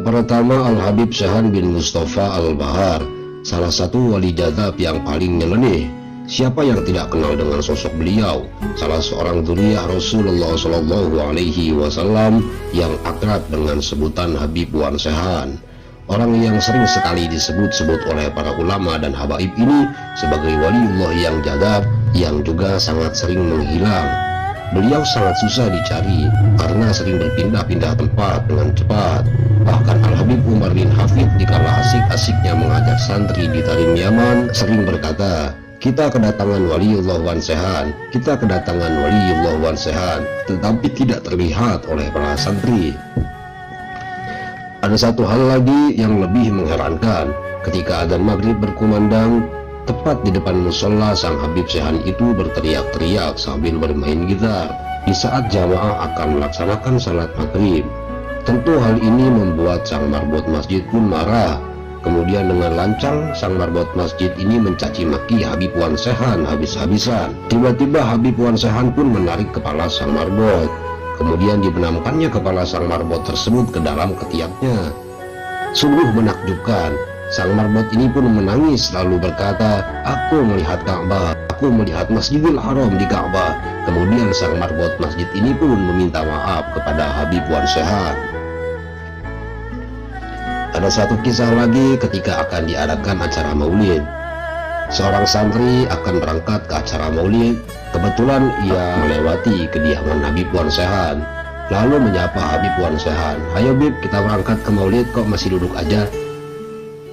Pertama, Al-Habib Syahan bin Mustafa Al-Bahar, salah satu wali jadab yang paling nyeleneh. Siapa yang tidak kenal dengan sosok beliau, salah seorang dzurriyyah Rasulullah Shallallahu Alaihi Wasallam yang akrab dengan sebutan Habib Wan Sehan. Orang yang sering sekali disebut-sebut oleh para ulama dan habaib ini sebagai waliullah yang jadab, yang juga sangat sering menghilang. Beliau sangat susah dicari karena sering berpindah-pindah tempat dengan cepat. Bahkan Al-Habib Umar bin Hafid dikala asik-asiknya mengajar santri di Tarim Yaman sering berkata, "Kita kedatangan waliullah Wan Sehan, kita kedatangan waliullah Wan Sehan," tetapi tidak terlihat oleh para santri. Ada satu hal lagi yang lebih mengherankan. Ketika adzan maghrib berkumandang, tepat di depan musola, sang Habib Sehan itu berteriak-teriak sambil bermain gitar di saat jamaah akan melaksanakan salat maghrib. Tentu hal ini membuat sang marbot masjid pun marah. Kemudian dengan lancang sang marbot masjid ini mencaci maki Habib Wan Sehan habis-habisan. Tiba-tiba Habib Wan Sehan pun menarik kepala sang marbot. Kemudian dibenamkannya kepala sang marbot tersebut ke dalam ketiaknya. Sungguh menakjubkan. Sang marbot ini pun menangis lalu berkata, "Aku melihat Ka'bah, aku melihat Masjidil Haram di Ka'bah." Kemudian sang marbot masjid ini pun meminta maaf kepada Habib Wan Sehan. Ada satu kisah lagi ketika akan diadakan acara maulid. Seorang santri akan berangkat ke acara maulid. Kebetulan ia melewati kediaman Habib Wan Sehan, lalu menyapa Habib Wan Sehan, "Ayo Bib, kita berangkat ke maulid, kok masih duduk aja?"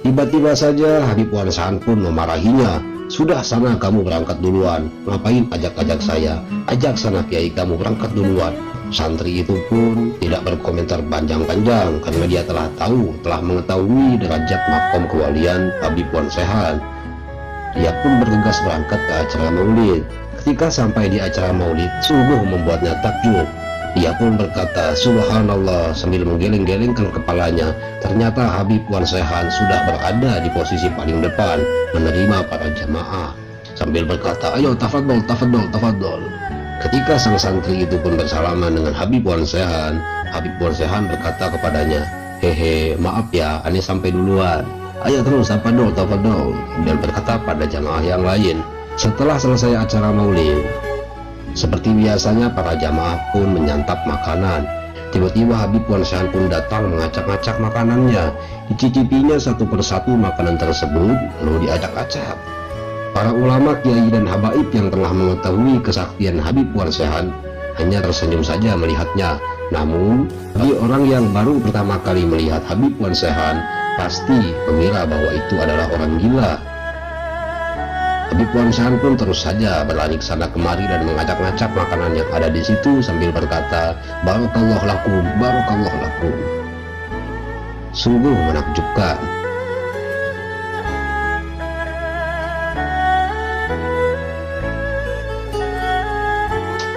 Tiba-tiba saja Habib Wan Sehan pun memarahinya, "Sudah sana kamu berangkat duluan, ngapain ajak-ajak saya? Ajak sana kiai kamu berangkat duluan." Santri itu pun tidak berkomentar panjang-panjang karena dia telah mengetahui derajat makom kewalian Habib Wan Sehan. Dia pun bergegas berangkat ke acara maulid. Ketika sampai di acara maulid, sungguh membuatnya takjub. Dia pun berkata, "Subhanallah," sambil menggeleng-gelengkan kepalanya. Ternyata Habib Wan Sehan sudah berada di posisi paling depan menerima para jamaah sambil berkata, "Ayo tafadhol, tafadhol, tafadhol." Ketika sang santri itu pun bersalaman dengan Habib Wan Sehan, Habib Wan Sehan berkata kepadanya, "Hehe, maaf ya, aneh sampai duluan. Ayo terus, tafadhol, tafadhol." Dan berkata pada jamaah yang lain. Setelah selesai acara maulid, seperti biasanya para jamaah pun menyantap makanan. Tiba-tiba Habib Wan Sehan pun datang mengacak-acak makanannya. Dicicipinya satu persatu makanan tersebut, lalu diacak-acak. Para ulama, kiai dan habaib yang telah mengetahui kesaktian Habib Wan Sehan hanya tersenyum saja melihatnya. Namun bagi orang yang baru pertama kali melihat Habib Wan Sehan, pasti mengira bahwa itu adalah orang gila. Habib Wan Sehan pun terus saja berlari ke sana kemari dan mengacak-ngacak makanan yang ada di situ sambil berkata, "Barakallah lakum, barakallah lakum." Sungguh menakjubkan.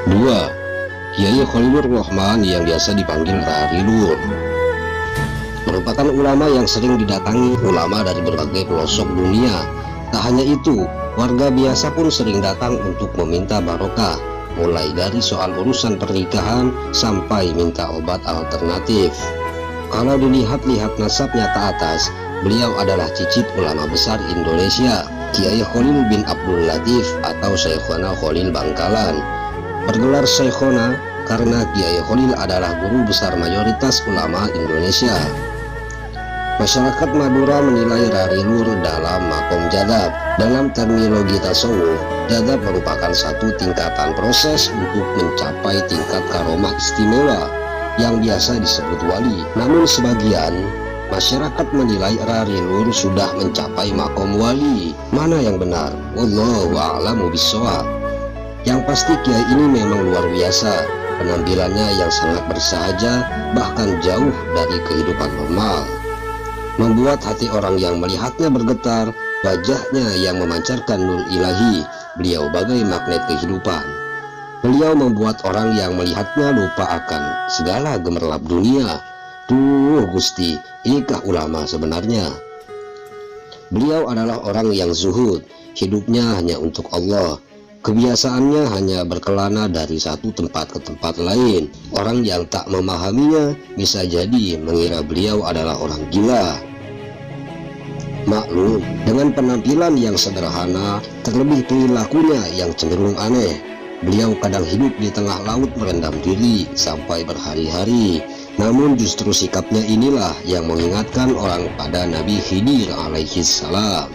Dua, Kiai Khalilur Rahman yang biasa dipanggil Rarilur, merupakan ulama yang sering didatangi ulama dari berbagai pelosok dunia. Tak hanya itu, warga biasa pun sering datang untuk meminta barokah, mulai dari soal urusan pernikahan sampai minta obat alternatif. Kalau dilihat-lihat nasabnya ke atas, beliau adalah cicit ulama besar Indonesia, Kiai Khalil bin Abdul Latif atau Syekhona Khalil Bangkalan. Bergelar Syekhona karena Kiai Khalil adalah guru besar mayoritas ulama Indonesia. Masyarakat Madura menilai Rarilur dalam makom jadab. Dalam terminologi tasawuf, jadab merupakan satu tingkatan proses untuk mencapai tingkat karomah istimewa yang biasa disebut wali. Namun sebagian masyarakat menilai Rarilur sudah mencapai makom wali. Mana yang benar? Wallahu a'lamu bishawab. Yang pasti kiai ini memang luar biasa. Penampilannya yang sangat bersahaja, bahkan jauh dari kehidupan normal, membuat hati orang yang melihatnya bergetar. Wajahnya yang memancarkan nur ilahi, beliau bagai magnet kehidupan. Beliau membuat orang yang melihatnya lupa akan segala gemerlap dunia. Duh Gusti, inikah ulama sebenarnya? Beliau adalah orang yang zuhud, hidupnya hanya untuk Allah. Kebiasaannya hanya berkelana dari satu tempat ke tempat lain. Orang yang tak memahaminya bisa jadi mengira beliau adalah orang gila. Maklum, dengan penampilan yang sederhana, terlebih perilakunya yang cenderung aneh, beliau kadang hidup di tengah laut merendam diri sampai berhari-hari. Namun justru sikapnya inilah yang mengingatkan orang pada Nabi Khidir alaihi salam.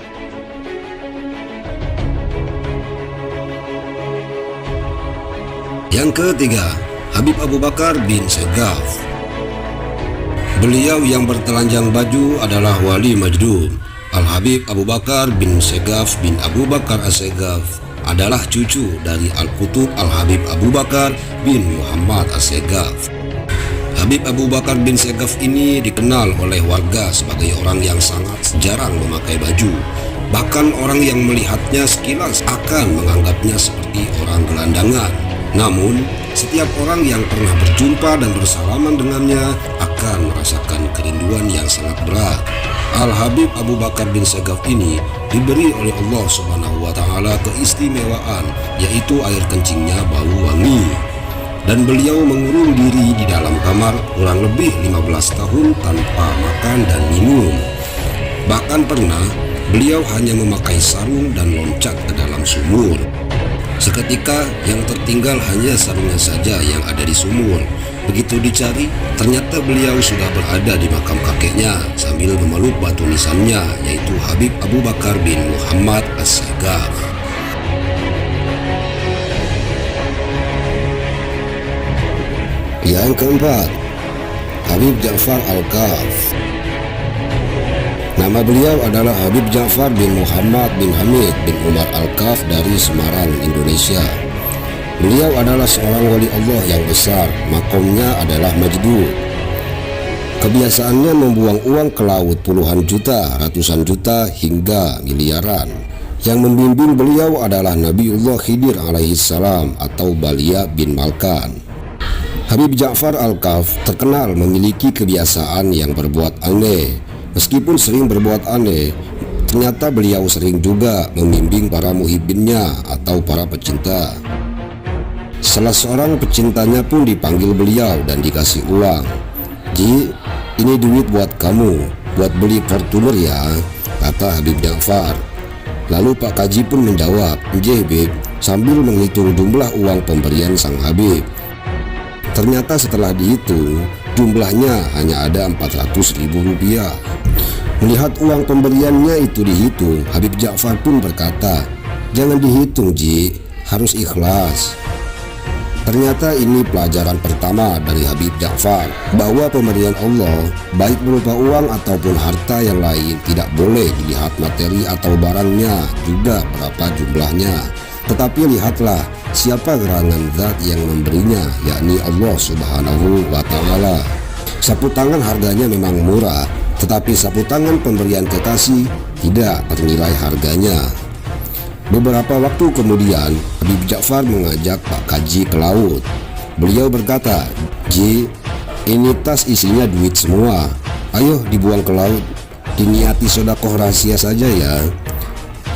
Yang ketiga, Habib Abu Bakar bin Segaf. Beliau yang bertelanjang baju adalah wali majdum. Al-Habib Abu Bakar bin Segaf bin Abu Bakar As-Segaf adalah cucu dari Al-Qutub Al-Habib Abu Bakar bin Muhammad As-Segaf. Habib Abu Bakar bin Segaf ini dikenal oleh warga sebagai orang yang sangat jarang memakai baju. Bahkan orang yang melihatnya sekilas akan menganggapnya seperti orang gelandangan. Namun, setiap orang yang pernah berjumpa dan bersalaman dengannya akan merasakan kerinduan yang sangat berat. Al-Habib Abu Bakar bin Segaf ini diberi oleh Allah Subhanahu wa Ta'ala keistimewaan, yaitu air kencingnya bau wangi. Dan beliau mengurung diri di dalam kamar kurang lebih 15 tahun tanpa makan dan minum. Bahkan pernah beliau hanya memakai sarung dan loncat ke dalam sumur. Seketika yang tertinggal hanya sarungnya saja yang ada di sumur. Begitu dicari, ternyata beliau sudah berada di makam kakeknya sambil memeluk batu nisannya, yaitu Habib Abu Bakar bin Muhammad As-Segaf. Yang keempat, Habib Ja'far Al-Kaf. Nama beliau adalah Habib Ja'far bin Muhammad bin Hamid bin Umar Al-Kaf dari Semarang, Indonesia. Beliau adalah seorang wali Allah yang besar, makomnya adalah majdud. Kebiasaannya membuang uang ke laut puluhan juta, ratusan juta, hingga miliaran. Yang membimbing beliau adalah Nabiullah Khidir alaihi salam atau Balia bin Malkan. Habib Ja'far Al-Kaf terkenal memiliki kebiasaan yang berbuat aneh. Meskipun sering berbuat aneh, ternyata beliau sering juga membimbing para muhibbinnya atau para pecinta. Salah seorang pecintanya pun dipanggil beliau dan dikasih uang. "Ji, ini duit buat kamu, buat beli Fortuner ya," kata Habib Ja'far. Lalu Pak Kaji pun menjawab, "Nggih, Bib," sambil menghitung jumlah uang pemberian sang Habib. Ternyata setelah dihitung, jumlahnya hanya ada 400.000 rupiah. Melihat uang pemberiannya itu dihitung, Habib Ja'far pun berkata, "Jangan dihitung, Ji, harus ikhlas." Ternyata ini pelajaran pertama dari Habib Ja'far, bahwa pemberian Allah, baik berupa uang ataupun harta yang lain, tidak boleh dilihat materi atau barangnya, juga berapa jumlahnya. Tetapi lihatlah siapa gerangan zat yang memberinya, yakni Allah Subhanahu wa Ta'ala. Sapu tangan harganya memang murah, tetapi sapu tangan pemberian kekasih tidak ternilai harganya. Beberapa waktu kemudian, Habib Ja'far mengajak Pak Kaji ke laut. Beliau berkata, "Ji, ini tas isinya duit semua. Ayo dibuang ke laut. Diniati sedekah rahasia saja ya."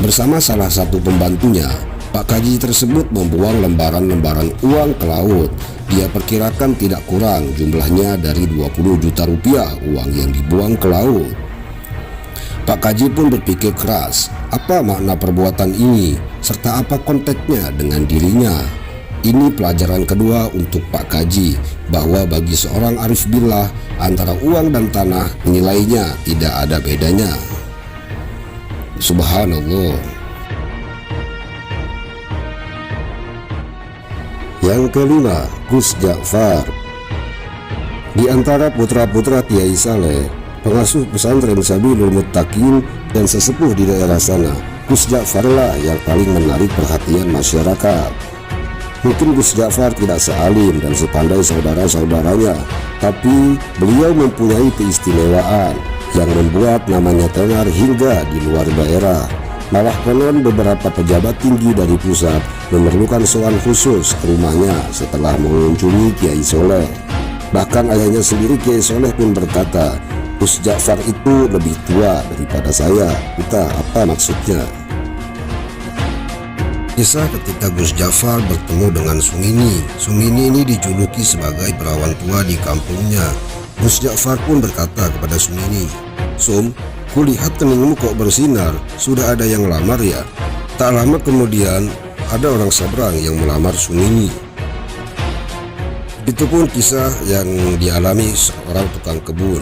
Bersama salah satu pembantunya, Pak Kaji tersebut membuang lembaran-lembaran uang ke laut. Dia perkirakan tidak kurang jumlahnya dari 20 juta rupiah uang yang dibuang ke laut. Pak Kaji pun berpikir keras, apa makna perbuatan ini, serta apa konteksnya dengan dirinya. Ini pelajaran kedua untuk Pak Kaji, bahwa bagi seorang arif billah, antara uang dan tanah nilainya tidak ada bedanya. Subhanallah. Yang kelima, Gus Ja'far. Di antara putra-putra Kiai Saleh, pengasuh pesantren Sabilul Muttaqin dan sesepuh di daerah sana, Gus Ja'far lah yang paling menarik perhatian masyarakat. Mungkin Gus Ja'far tidak sealim dan sepandai saudara-saudaranya, tapi beliau mempunyai keistimewaan yang membuat namanya tenar hingga di luar daerah. Malah konon beberapa pejabat tinggi dari pusat memerlukan sowan khusus ke rumahnya setelah mengunjungi Kiai Soleh. Bahkan ayahnya sendiri, Kiai Soleh, pun berkata, "Gus Ja'far itu lebih tua daripada saya." Entah apa maksudnya. Kisah ketika Gus Jafar bertemu dengan Sungini. Sungini ini dijuluki sebagai perawan tua di kampungnya. Gus Jafar pun berkata kepada Sungini, "Sum, kulihat keningmu kok bersinar, sudah ada yang melamar ya?" Tak lama kemudian ada orang seberang yang melamar Sungini. Begitupun kisah yang dialami seorang tukang kebun.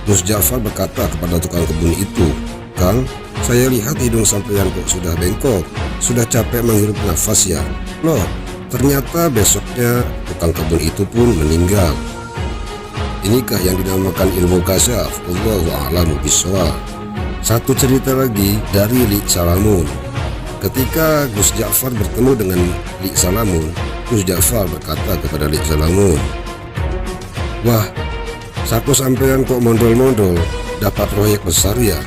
Gus Jafar berkata kepada tukang kebun itu, "Kang, saya lihat hidung sampean kok sudah bengkok, sudah capek menghirup nafas ya?" Loh, ternyata besoknya tukang kebun itu pun meninggal. Inikah yang dinamakan ilmu kasyaf? Wallahu a'lamu bishawab. Satu cerita lagi dari Lik Salamun. Ketika Gus Jafar bertemu dengan Lik Salamun, Gus Jafar berkata kepada Lik Salamun, "Wah, saku sampean kok mondol-mondol, dapat proyek besar ya?"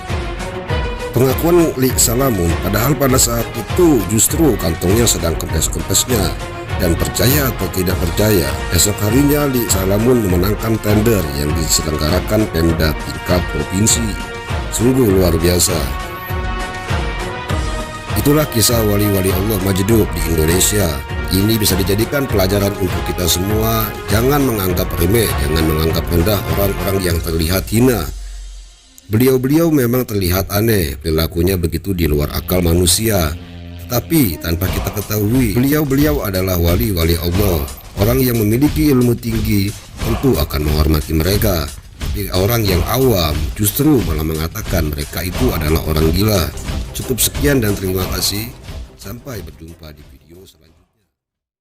Pengakuan Lik Salamun, padahal pada saat itu justru kantongnya sedang kempes-kempesnya. Dan percaya atau tidak percaya, esok harinya Lik Salamun memenangkan tender yang diselenggarakan Pemda tingkat provinsi. Sungguh luar biasa. Itulah kisah wali-wali Allah majdub di Indonesia. Ini bisa dijadikan pelajaran untuk kita semua. Jangan menganggap remeh, jangan menganggap rendah orang-orang yang terlihat hina. Beliau-beliau memang terlihat aneh, perilakunya begitu di luar akal manusia. Tapi tanpa kita ketahui, beliau-beliau adalah wali-wali Allah. Orang yang memiliki ilmu tinggi tentu akan menghormati mereka. Tapi orang yang awam justru malah mengatakan mereka itu adalah orang gila. Cukup sekian dan terima kasih. Sampai berjumpa di video selanjutnya.